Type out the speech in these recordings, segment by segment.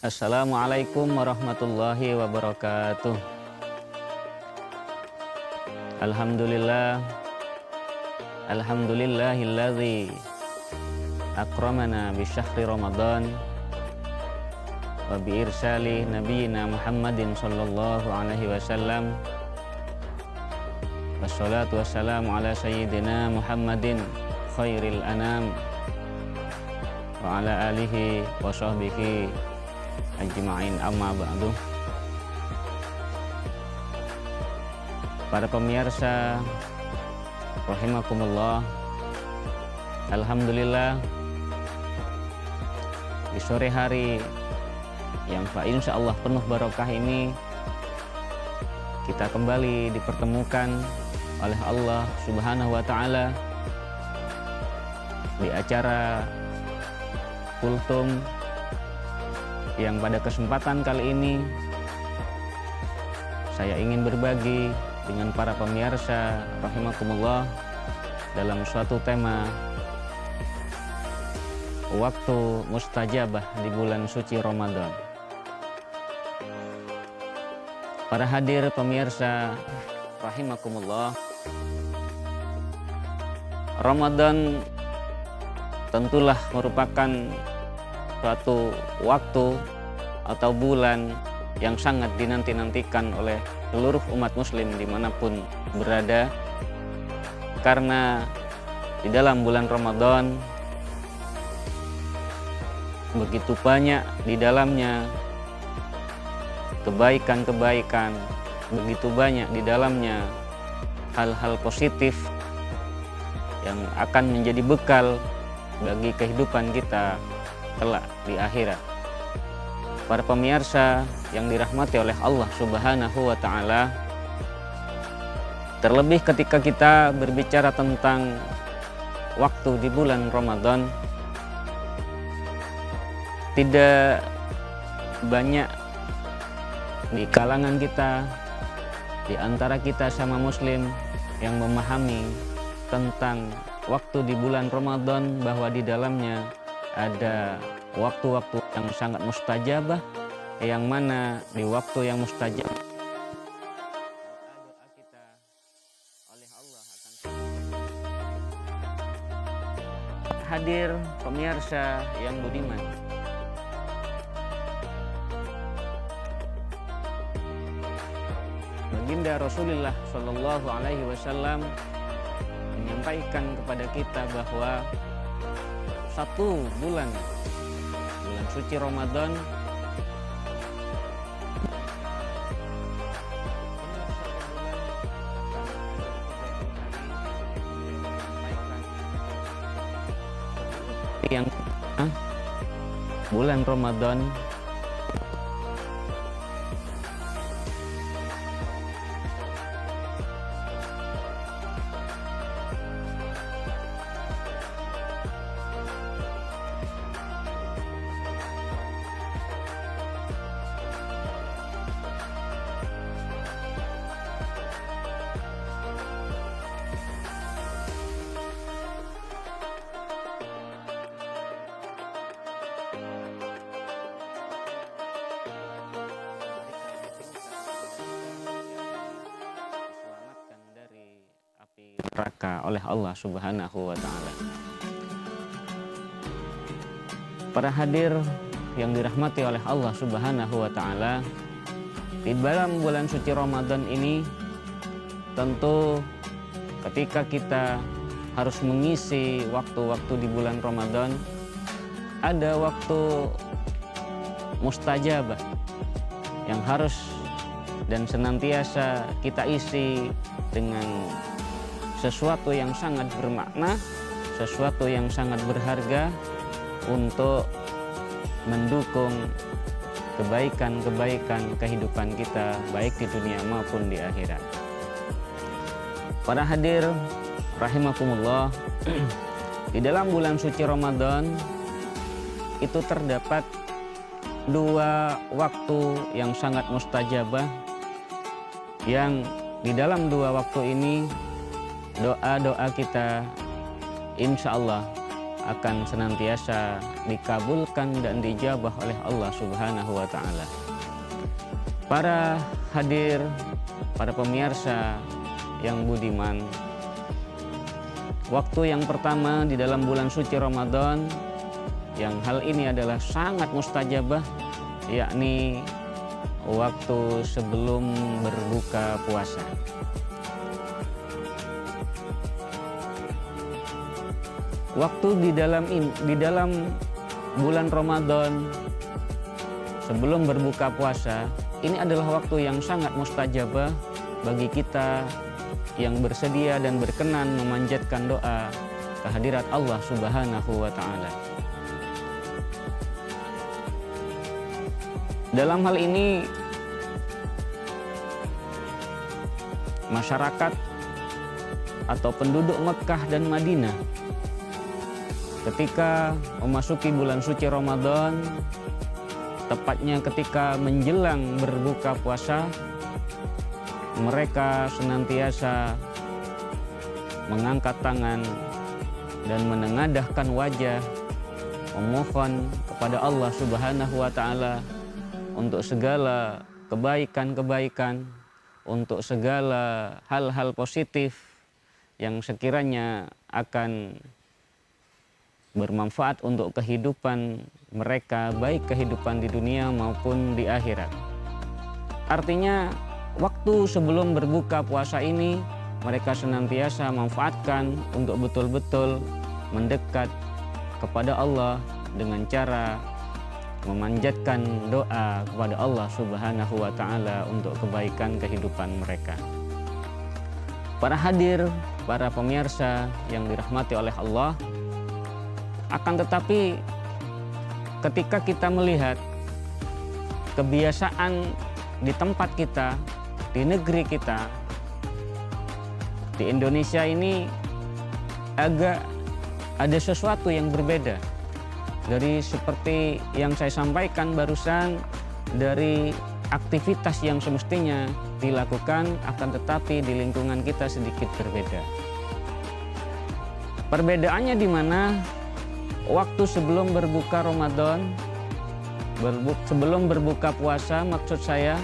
Assalamualaikum warahmatullahi wabarakatuh. Alhamdulillah, alhamdulillahilladzi akramana bi syahri Ramadan wa bi irsali nabiyyina Muhammadin sallallahu alaihi wasallam. Wassalatu wassalamu ala sayyidina Muhammadin khairil anam wa ala alihi wa sahbihi ajma'in, amma ba'du. Para pemirsa rahimakumullah, alhamdulillah di sore hari yang insya Allah penuh barokah ini kita kembali dipertemukan oleh Allah Subhanahu wa Ta'ala di acara Kultum yang pada kesempatan kali ini saya ingin berbagi dengan para pemirsa rahimakumullah dalam suatu tema waktu mustajabah di bulan suci Ramadan. Para hadir pemirsa rahimakumullah, Ramadan tentulah merupakan suatu waktu atau bulan yang sangat dinanti-nantikan oleh seluruh umat muslim dimanapun berada, karena di dalam bulan Ramadan begitu banyak di dalamnya kebaikan-kebaikan, begitu banyak di dalamnya hal-hal positif yang akan menjadi bekal bagi kehidupan kita kelak di akhirat. Para pemirsa yang dirahmati oleh Allah Subhanahu wa Ta'ala, terlebih ketika kita berbicara tentang waktu di bulan Ramadan, tidak banyak di kalangan kita, di antara kita sama muslim yang memahami tentang waktu di bulan Ramadan, bahwa di dalamnya ada waktu-waktu yang sangat mustajabah, yang mana di waktu yang mustajab doa kita oleh Allah akan hadir pemirsa yang budiman. Baginda Rasulullah Shallallahu Alaihi Wasallam menyampaikan kepada kita bahwa satu bulan suci Ramadan yang bulan Ramadan neraka oleh Allah Subhanahu wa Ta'ala. Para hadir yang dirahmati oleh Allah Subhanahu wa Ta'ala, di dalam bulan suci Ramadan ini tentu ketika kita harus mengisi waktu-waktu di bulan Ramadan, ada waktu mustajabah yang harus dan senantiasa kita isi dengan sesuatu yang sangat bermakna, sesuatu yang sangat berharga untuk mendukung kebaikan-kebaikan kehidupan kita, baik di dunia maupun di akhirat. Para hadir rahimakumullah, di dalam bulan suci Ramadan itu terdapat dua waktu yang sangat mustajabah, yang di dalam dua waktu ini doa-doa kita insya Allah akan senantiasa dikabulkan dan dijabah oleh Allah Subhanahu wa Ta'ala. Para hadir, para pemirsa yang budiman, waktu yang pertama di dalam bulan suci Ramadan yang hal ini adalah sangat mustajabah, yakni waktu sebelum berbuka puasa. Waktu di dalam bulan Ramadan sebelum berbuka puasa ini adalah waktu yang sangat mustajabah bagi kita yang bersedia dan berkenan memanjatkan doa kehadirat Allah Subhanahu wa Ta'ala. Dalam hal ini masyarakat atau penduduk Mekah dan Madinah ketika memasuki bulan suci Ramadan, tepatnya ketika menjelang berbuka puasa, mereka senantiasa mengangkat tangan dan menengadahkan wajah, memohon kepada Allah Subhanahu wa Ta'ala untuk segala kebaikan-kebaikan, untuk segala hal-hal positif yang sekiranya akan bermanfaat untuk kehidupan mereka, baik kehidupan di dunia maupun di akhirat. Artinya waktu sebelum berbuka puasa ini mereka senantiasa manfaatkan untuk betul-betul mendekat kepada Allah dengan cara memanjatkan doa kepada Allah Subhanahu wa Ta'ala untuk kebaikan kehidupan mereka. Para hadir, para pemirsa yang dirahmati oleh Allah, akan tetapi ketika kita melihat kebiasaan di tempat kita, di negeri kita, di Indonesia ini agak ada sesuatu yang berbeda dari seperti yang saya sampaikan barusan, dari aktivitas yang semestinya dilakukan, akan tetapi di lingkungan kita sedikit berbeda. Perbedaannya di mana? Waktu sebelum berbuka Ramadan, sebelum berbuka puasa maksud saya,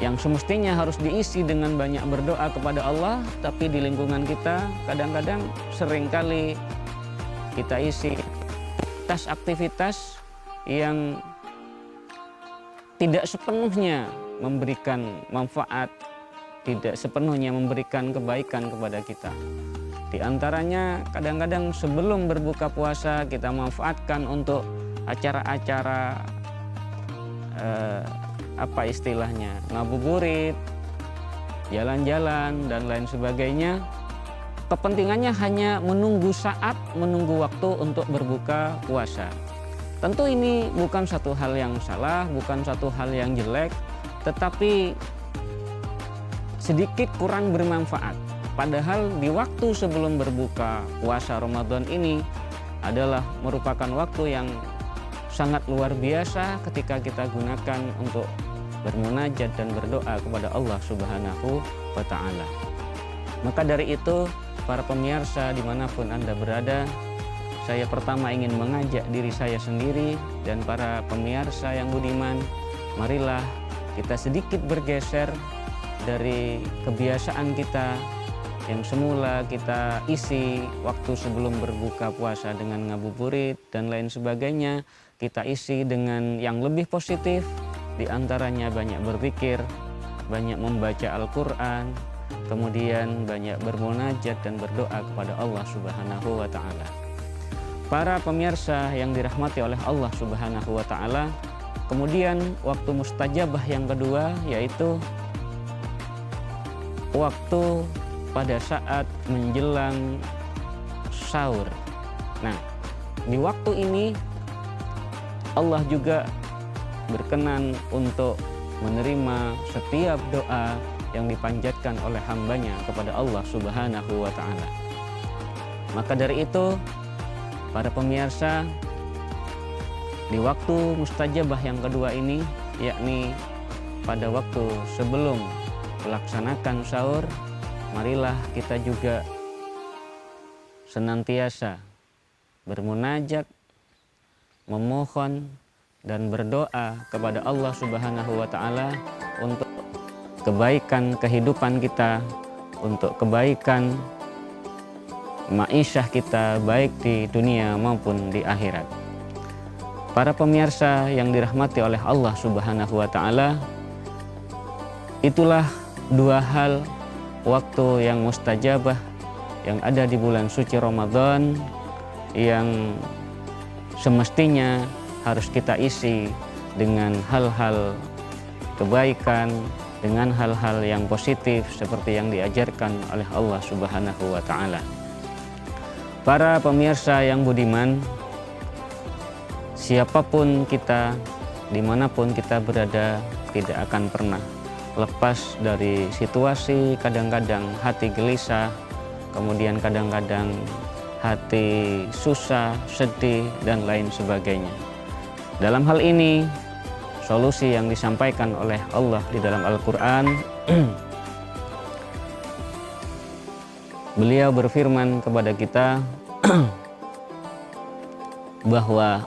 yang semestinya harus diisi dengan banyak berdoa kepada Allah, tapi di lingkungan kita kadang-kadang seringkali kita isi aktivitas yang tidak sepenuhnya memberikan manfaat, tidak sepenuhnya memberikan kebaikan kepada kita. Di antaranya kadang-kadang sebelum berbuka puasa kita manfaatkan untuk acara-acara apa istilahnya, ngabuburit, jalan-jalan dan lain sebagainya. Kepentingannya hanya menunggu saat, menunggu waktu untuk berbuka puasa. Tentu ini bukan satu hal yang salah, bukan satu hal yang jelek, tetapi sedikit kurang bermanfaat. Padahal di waktu sebelum berbuka puasa Ramadan ini adalah merupakan waktu yang sangat luar biasa ketika kita gunakan untuk bermunajat dan berdoa kepada Allah Subhanahu wa Ta'ala. Maka dari itu, para pemirsa dimanapun Anda berada, saya pertama ingin mengajak diri saya sendiri dan para pemirsa yang budiman, marilah kita sedikit bergeser dari kebiasaan kita yang semula kita isi waktu sebelum berbuka puasa dengan ngabuburit dan lain sebagainya, kita isi dengan yang lebih positif, diantaranya banyak berzikir, banyak membaca Al-Quran, kemudian banyak bermunajat dan berdoa kepada Allah Subhanahu wa Ta'ala. Para pemirsa yang dirahmati oleh Allah Subhanahu wa Ta'ala, kemudian waktu mustajabah yang kedua yaitu waktu pada saat menjelang sahur. Nah, di waktu ini Allah juga berkenan untuk menerima setiap doa yang dipanjatkan oleh hambanya kepada Allah Subhanahu wa Ta'ala. Maka dari itu, para pemirsa, di waktu mustajabah yang kedua ini, yakni pada waktu sebelum melaksanakan sahur, marilah kita juga senantiasa bermunajat, memohon dan berdoa kepada Allah Subhanahu wa Ta'ala untuk kebaikan kehidupan kita, untuk kebaikan ma'isyah kita, baik di dunia maupun di akhirat. Para pemirsa yang dirahmati oleh Allah Subhanahu wa Ta'ala, itulah dua hal waktu yang mustajabah yang ada di bulan suci Ramadan yang semestinya harus kita isi dengan hal-hal kebaikan, dengan hal-hal yang positif seperti yang diajarkan oleh Allah Subhanahu wa Ta'ala. Para pemirsa yang budiman, siapapun kita, dimanapun kita berada, tidak akan pernah lepas dari situasi kadang-kadang hati gelisah, kemudian kadang-kadang hati susah, sedih, dan lain sebagainya. Dalam hal ini, solusi yang disampaikan oleh Allah di dalam Al-Quran, beliau berfirman kepada kita bahwa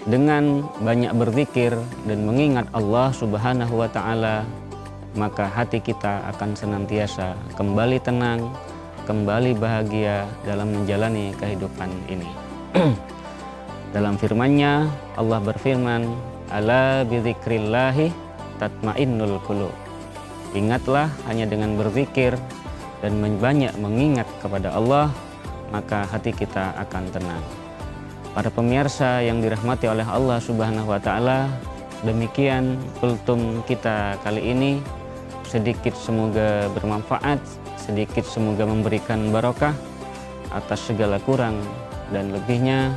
dengan banyak berzikir dan mengingat Allah Subhanahu wa Ta'ala, maka hati kita akan senantiasa kembali tenang, kembali bahagia dalam menjalani kehidupan ini. Dalam firman-Nya, Allah berfirman, "Ala bidzikrillahi tatmainnul qulub." Ingatlah, hanya dengan berzikir dan banyak mengingat kepada Allah, maka hati kita akan tenang. Para pemirsa yang dirahmati oleh Allah Subhanahu wa Ta'ala, demikian kultum kita kali ini. Sedikit semoga bermanfaat, sedikit semoga memberikan barokah. Atas segala kurang dan lebihnya,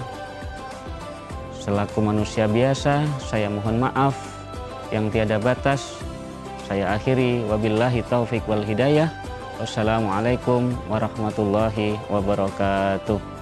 selaku manusia biasa, saya mohon maaf yang tiada batas. Saya akhiri, wabillahi taufik wal hidayah. Wassalamualaikum warahmatullahi wabarakatuh.